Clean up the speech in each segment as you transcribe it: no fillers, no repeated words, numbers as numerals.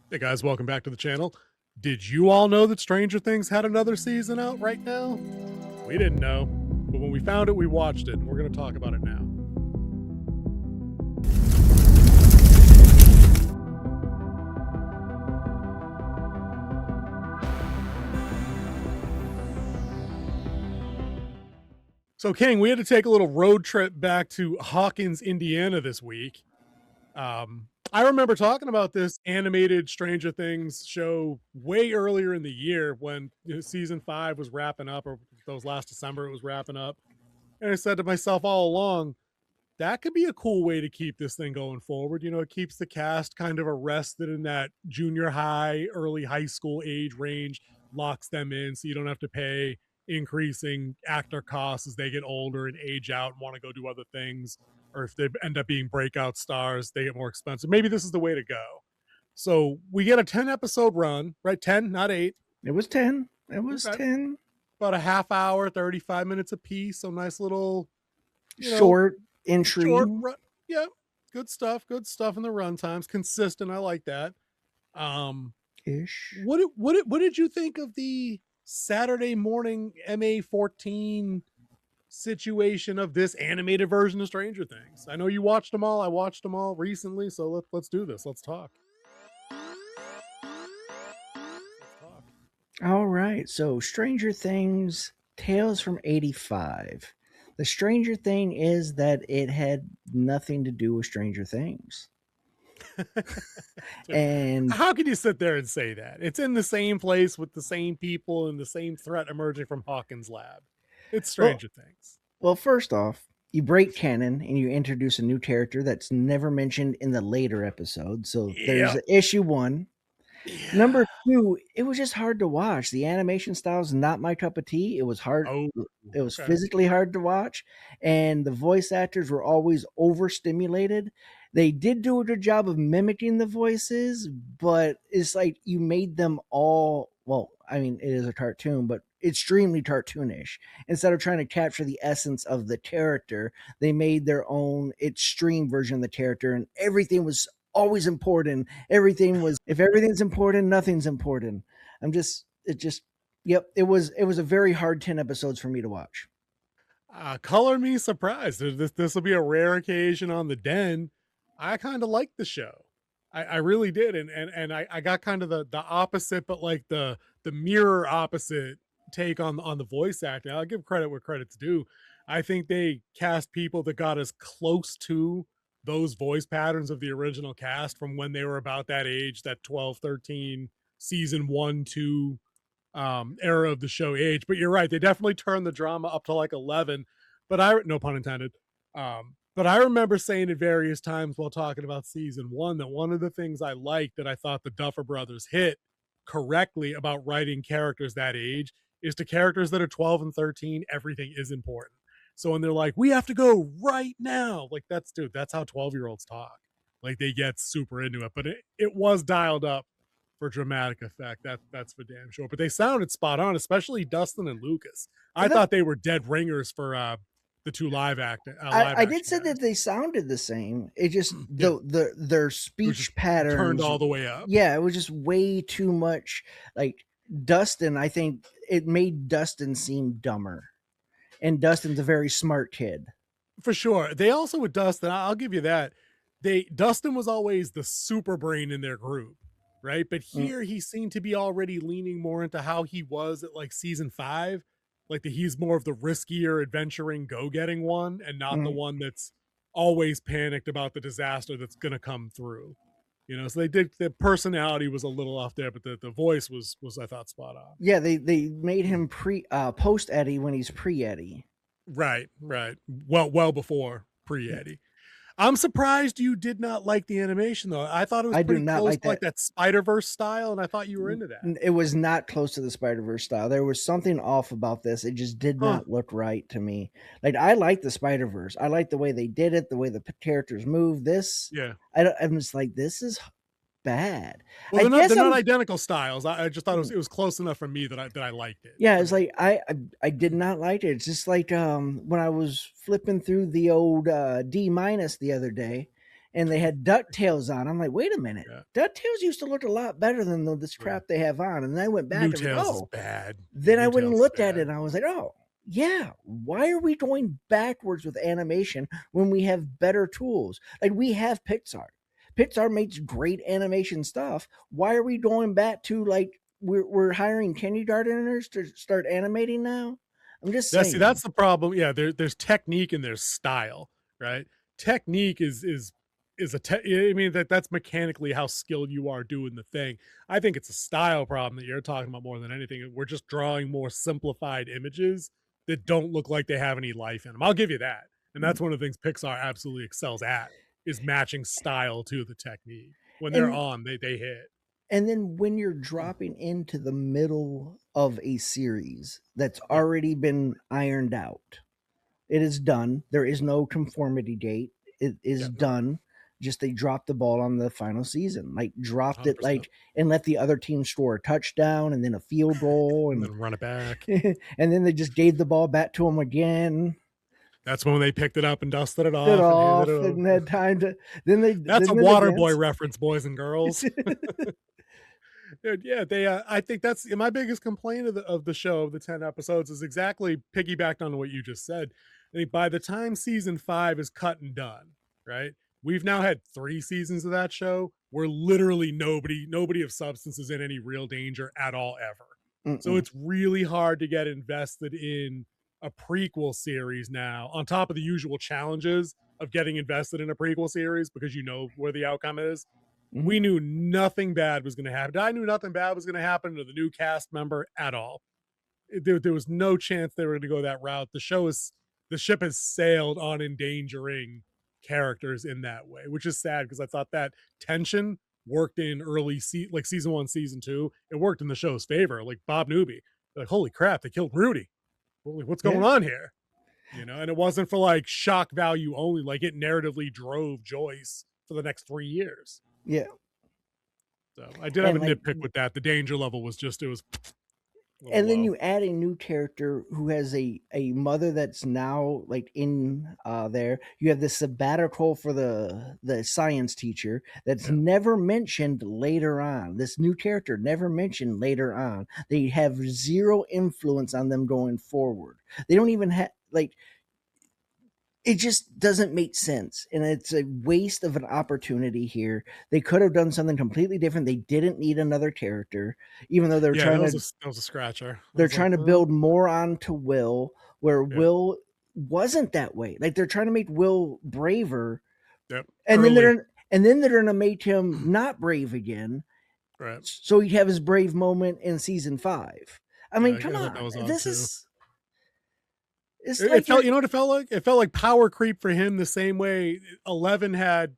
Hey guys, welcome back to the channel. Did you all know that Stranger Things had another season out right now? We didn't know, but when we found it, we watched it, and we're going to talk about it now. So, King, we had to take a little road trip back to Hawkins, Indiana this week. I remember talking about this animated Stranger Things show way earlier in the year when season 5 was wrapping up, or that was last December it was wrapping up. And I said to myself all along, that could be a cool way to keep this thing going forward. You know, it keeps the cast kind of arrested in that junior high, early high school age range, locks them in so you don't have to pay increasing actor costs as they get older and age out and want to go do other things. Or if they end up being breakout stars, they get more expensive. Maybe this is the way to go. So we get a 10 episode run, right? 10, not 8. It was 10. It was okay. 10. About a half hour, 35 minutes a piece. So nice little short entry. Short run. Yeah, good stuff in the run times. Consistent. I like that. Ish. What did you think of the Saturday morning MA14 situation of this animated version of Stranger Things? I know you watched them all. I watched them all recently, so let's do this. Let's talk. All right. So Stranger Things, Tales from 85. The stranger thing is that it had nothing to do with Stranger Things. And how can you sit there and say that? It's in the same place with the same people and the same threat emerging from Hawkins' lab. It's Stranger Things. Well, first off, you break canon and you introduce a new character that's never mentioned in the later episodes. So there's issue 1. Yeah. Number 2, it was just hard to watch. The animation style is not my cup of tea. It was hard. It was physically hard to watch. And the voice actors were always overstimulated. They did do a good job of mimicking the voices, but it's like you made them all, well, I mean, it is a cartoon, but extremely cartoonish. Instead of trying to capture the essence of the character, they made their own extreme version of the character, and everything was always important. Everything was, if everything's important, nothing's important. It was a very hard 10 episodes for me to watch. Color me surprised. This will be a rare occasion on the Den. I kind of liked the show. I really did. And I got kind of the opposite, but like the mirror opposite take on the voice acting. I'll give credit where credit's due. I think they cast people that got as close to those voice patterns of the original cast from when they were about that age, that 12, 13, season 1, 2 era of the show age. But you're right. They definitely turned the drama up to like 11, but no pun intended. But I remember saying at various times while talking about season 1 that one of the things I liked that I thought the Duffer brothers hit correctly about writing characters that age is to characters that are 12 and 13, everything is important. So when they're like, we have to go right now, like that's how 12-year-olds talk. Like they get super into it, but it was dialed up for dramatic effect. That's for damn sure. But they sounded spot on, especially Dustin and Lucas. I thought they were dead ringers for the two live acting. I did say that they sounded the same. It just their speech patterns turned all the way up. Yeah, it was just way too much. Like Dustin, I think it made Dustin seem dumber. And Dustin's a very smart kid. For sure. They also, with Dustin, I'll give you that. Dustin was always the super brain in their group, right? But here he seemed to be already leaning more into how he was at like season 5. Like he's more of the riskier, adventuring, go-getting one, and not the one that's always panicked about the disaster that's going to come through. You know, so the personality was a little off there, but the voice was I thought spot on. Yeah, they made him post Eddie when he's pre Eddie. Right. Well before pre Eddie. I'm surprised you did not like the animation though. I thought it was pretty close to like that Spider-Verse style, and I thought you were into that. It was not close to the Spider-Verse style. There was something off about this. It just did not look right to me. Like I like the Spider-Verse. I like the way they did it, the way the characters move. This, I'm just like, this is bad. Well, they're not identical styles. I just thought it was close enough for me that I liked it. Yeah, it's like I did not like it. It's just like when I was flipping through the old D- the other day, and they had DuckTales on. I'm like, wait a minute. Yeah. DuckTales used to look a lot better than this crap they have on. And then I went back New and Tales is oh, bad. then New I went and Tales is looked at bad. it and I was like, oh, yeah, why are we going backwards with animation when we have better tools? Like we have Pixar. Pixar makes great animation stuff. Why are we going back to like we're hiring kindergartners to start animating now? I'm just saying. That's the problem. Yeah, there's technique and there's style, right? Technique is I mean that's mechanically how skilled you are doing the thing. I think it's a style problem that you're talking about more than anything. We're just drawing more simplified images that don't look like they have any life in them. I'll give you that. And that's one of the things Pixar absolutely excels at is matching style to the technique. When they're And on, they hit. and then when you're dropping into the middle of a series that's already been ironed out, it is done. There is no conformity date. It is done. Just they dropped the ball on the final season, like dropped it 100%. like and let the other team score a touchdown and then a field goal and then run it back. And then they just gave the ball back to them again. That's when they picked it up and dusted it off and and had time to. Then they. That's then a Waterboy reference, boys and girls. Dude, yeah, they. I think that's my biggest complaint of the show of the 10 episodes is exactly piggybacked on what you just said. I think by the time season 5 is cut and done, right? We've now had 3 seasons of that show where literally nobody of substance is in any real danger at all ever. Mm-mm. So it's really hard to get invested in a prequel series now, on top of the usual challenges of getting invested in a prequel series because you know where the outcome is. Mm-hmm. We knew nothing bad was going to happen. I knew nothing bad was going to happen to the new cast member at all. There was no chance they were going to go that route. The ship has sailed on endangering characters in that way, which is sad because I thought that tension worked in like season 1, season 2. It worked in the show's favor. Like Bob Newby, like holy crap, they killed Rudy. What's going on here? You know, and it wasn't for like shock value only. Like it narratively drove Joyce for the next 3 years. Yeah. So I did have a nitpick with that. The danger level was it was. And then you add a new character who has a mother that's now like in there. You have the sabbatical for the science teacher that's never mentioned later on. This new character never mentioned later on. They have zero influence on them going forward. They don't even have like. It just doesn't make sense, and it's a waste of an opportunity here. They could have done something completely different. They didn't need another character, even though they're trying that was a scratcher. They're trying to build more onto Will, where Will wasn't that way. Like they're trying to make Will braver, and then they're gonna make him not brave again, right? So he'd have his brave moment in season 5. I mean, come on, this is. It felt, you know what it felt like? It felt like power creep for him the same way 11 had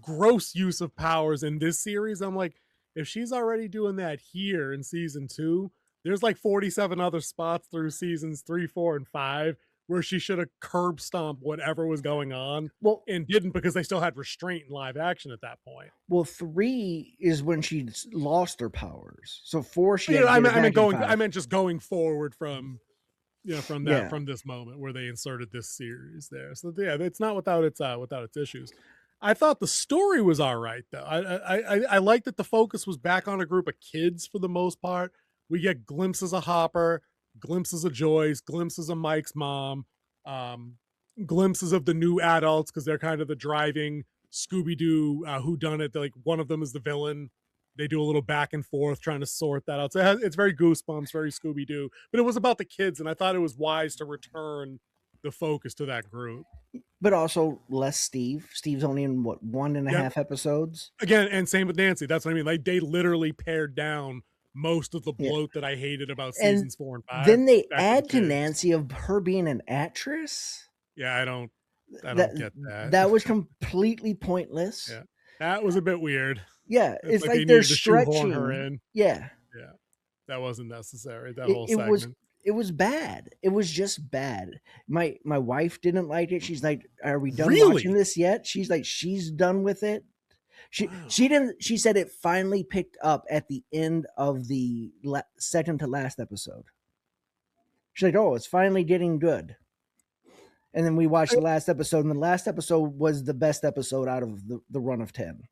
gross use of powers in this series. I'm like, if she's already doing that here in season 2, there's like 47 other spots through seasons 3, 4, and 5 where she should have curb stomped whatever was going on. Well, and didn't because they still had restraint in live action at that point. Well, 3 is when she lost her powers. So 4, she. I meant just going forward from. From this moment where they inserted this series there. So yeah, it's not without its issues. I thought the story was all right though. I like that the focus was back on a group of kids for the most part. We get glimpses of Hopper, glimpses of Joyce, glimpses of Mike's mom, glimpses of the new adults because they're kind of the driving Scooby-Doo whodunit. Like one of them is the villain. They do a little back and forth trying to sort that out. So it's very Goosebumps, very Scooby-Doo. But it was about the kids, and I thought it was wise to return the focus to that group. But also less Steve. Steve's only in, 1.5 episodes? Again, and same with Nancy. That's what I mean. Like, they literally pared down most of the bloat that I hated about seasons 4 and 5. Then they add to Nancy of her being an actress? Yeah, I don't get that. That was completely pointless. Yeah, that was a bit weird. Yeah, it's like they're stretching her in. Yeah, that wasn't necessary. That whole segment. It was bad. It was just bad. My wife didn't like it. She's like, "Are we done watching this yet?" She's like, "She's done with it." She didn't. She said it finally picked up at the end of the second to last episode. She's like, "Oh, it's finally getting good." And then we watched the last episode, and the last episode was the best episode out of the run of 10.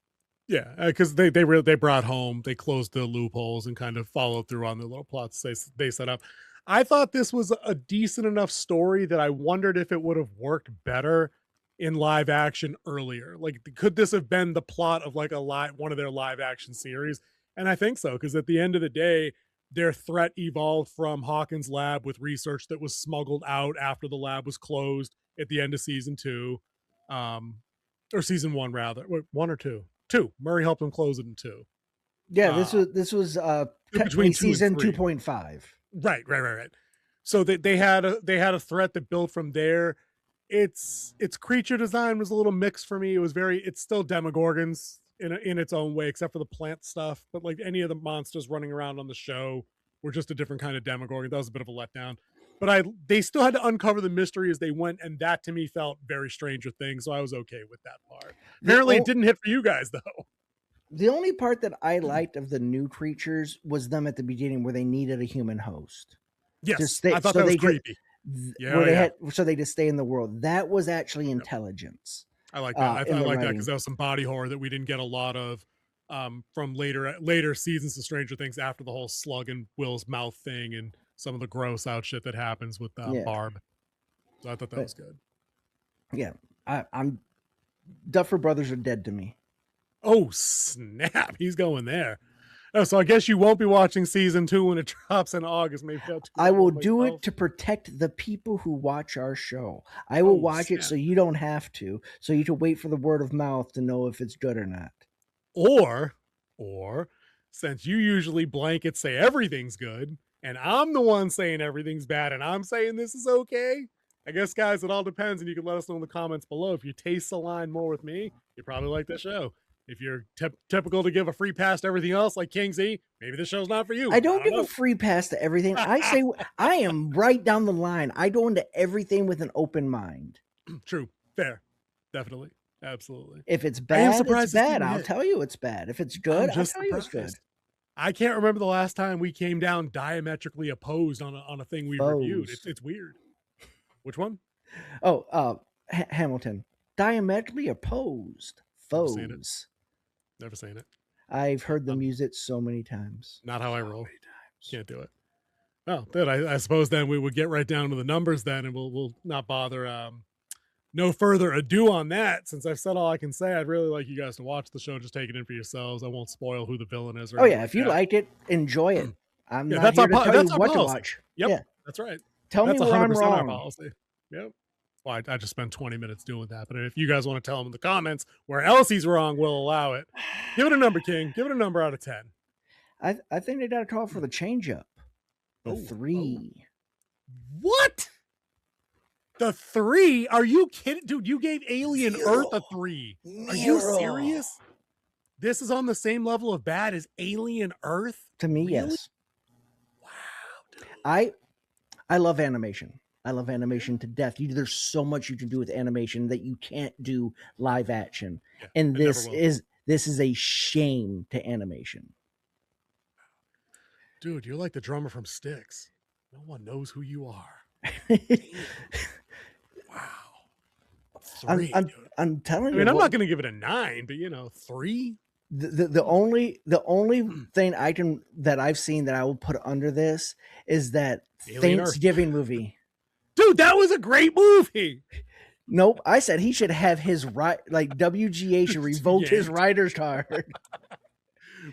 Yeah, because they brought home, they closed the loopholes and kind of followed through on the little plots they set up. I thought this was a decent enough story that I wondered if it would have worked better in live action earlier. Like, could this have been the plot of like one of their live action series? And I think so, because at the end of the day, their threat evolved from Hawkins' lab with research that was smuggled out after the lab was closed at the end of season 2, or season 1 rather. Wait, 1 or 2? 2. Murray helped them close it in 2. Yeah, this was between season 2.5. Right. So they had a threat that built from there. Its creature design was a little mixed for me. It's still Demogorgons in its own way, except for the plant stuff. But like any of the monsters running around on the show were just a different kind of Demogorgon. That was a bit of a letdown. But they still had to uncover the mystery as they went, and that to me felt very Stranger Things, so I was okay with that part. Apparently, it didn't hit for you guys though. The only part that I liked of the new creatures was them at the beginning where they needed a human host. Yes, I thought that was creepy. So they just stay in the world. That was actually intelligence. I like that. I like that because that was some body horror that we didn't get a lot of from later seasons of Stranger Things after the whole Slug and Will's mouth thing and some of the gross out shit that happens with Barb. So I thought that was good. Yeah, I'm Duffer Brothers are dead to me. Oh snap! He's going there. Oh, so I guess you won't be watching season 2 when it drops in August. Maybe I will do it to protect the people who watch our show. I will watch it so you don't have to. So you can wait for the word of mouth to know if it's good or not. Or since you usually blanket say everything's good, and I'm the one saying everything's bad, and I'm saying this is okay. I guess, guys, it all depends, and you can let us know in the comments below. If your tastes align more with me, you probably like this show. If you're typical to give a free pass to everything else, like King Z, maybe this show's not for you. I don't give a free pass to everything. I say I am right down the line. I go into everything with an open mind. True. Fair. Definitely. Absolutely. If it's bad, it's bad. I'll tell you it's bad. If it's good, I'll tell you it's good. I can't remember the last time we came down diametrically opposed on a thing we reviewed. It's weird. Which one? Oh, Hamilton. Diametrically opposed. Foes. Never seen it. I've heard them use it so many times. Not how I roll. Can't do it. Oh, good. I suppose then we would get right down to the numbers then, and we'll not bother. No further ado on that. Since I've said all I can say, I'd really like you guys to watch the show. Just take it in for yourselves. I won't spoil who the villain is. Oh yeah, if you liked it, enjoy it. I'm not here to tell you what to watch. Yep, yeah, that's right. Tell me where I'm wrong. Our policy. Yep. Well, I just spent 20 minutes doing that. But if you guys want to tell him in the comments where else he's wrong, we'll allow it. Give it a number, King. Give it a number out of 10. I think they got to call for the change up. The 3. What? The 3? Are you kidding? Dude, you gave Alien Earth a 3. Are you serious? This is on the same level of bad as Alien Earth? To me, really? Yes. Wow. Dude. I love animation. I love animation to death. There's so much you can do with animation that you can't do live action. Yeah, and this is a shame to animation. Dude, you're like the drummer from Styx. No one knows who you are. Wow. 3. I'm telling you. I mean, I'm not going to give it a 9, but 3. The only thing that I've seen that I will put under this is that Thanksgiving movie. Dude, that was a great movie. Nope, I said he should have his WGA should revoke his writer's card.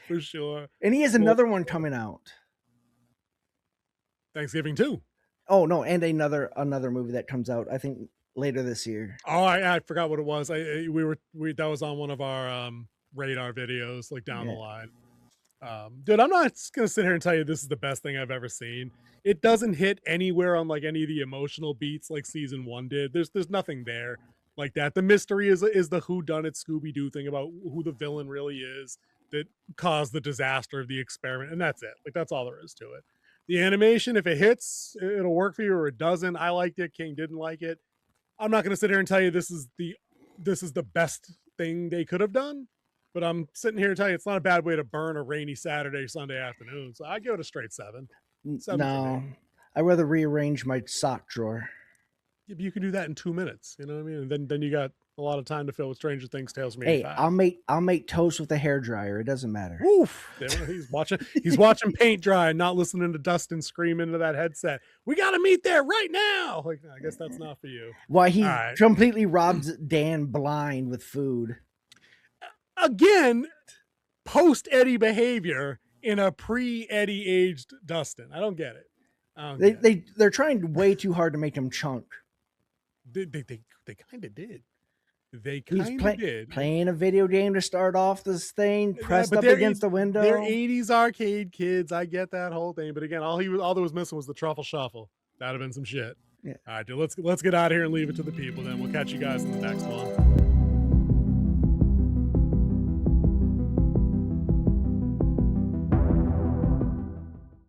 For sure. And he has another one coming out. Thanksgiving 2. Oh no, and another movie that comes out, I think, later this year. Oh, I forgot what it was. That was on one of our radar videos, like down the line. Dude, I'm not gonna sit here and tell you this is the best thing I've ever seen. It doesn't hit anywhere on like any of the emotional beats like season 1 did. There's nothing there like that. The mystery is the whodunit Scooby-Doo thing about who the villain really is that caused the disaster of the experiment, and that's it. Like that's all there is to it. The animation, if it hits, it'll work for you, or it doesn't. I liked it. King didn't like it. I'm not gonna sit here and tell you this is the best thing they could have done. But I'm sitting here to tell you it's not a bad way to burn a rainy Saturday, Sunday afternoon. So I give it a straight 7. No, I'd rather rearrange my sock drawer. You can do that in 2 minutes. You know what I mean? And then you got a lot of time to fill with Stranger Things Tales from Hey, 85. I'll make toast with a hairdryer. It doesn't matter. Woof. He's watching paint dry and not listening to Dustin scream into that headset. We got to meet there right now. Like, I guess that's not for you. Why he All right. completely robs Dan blind with food. Again, post Eddie behavior in a pre-Eddie aged Dustin. I don't get it. They're trying way too hard to make him chunk. They kind of did. They kind of did. Playing a video game to start off this thing, pressed up against the window. They're 80s arcade kids. I get that whole thing. But again, all that was missing was the truffle shuffle. That'd have been some shit. Yeah. All right, dude, let's get out of here and leave it to the people. Then we'll catch you guys in the next one.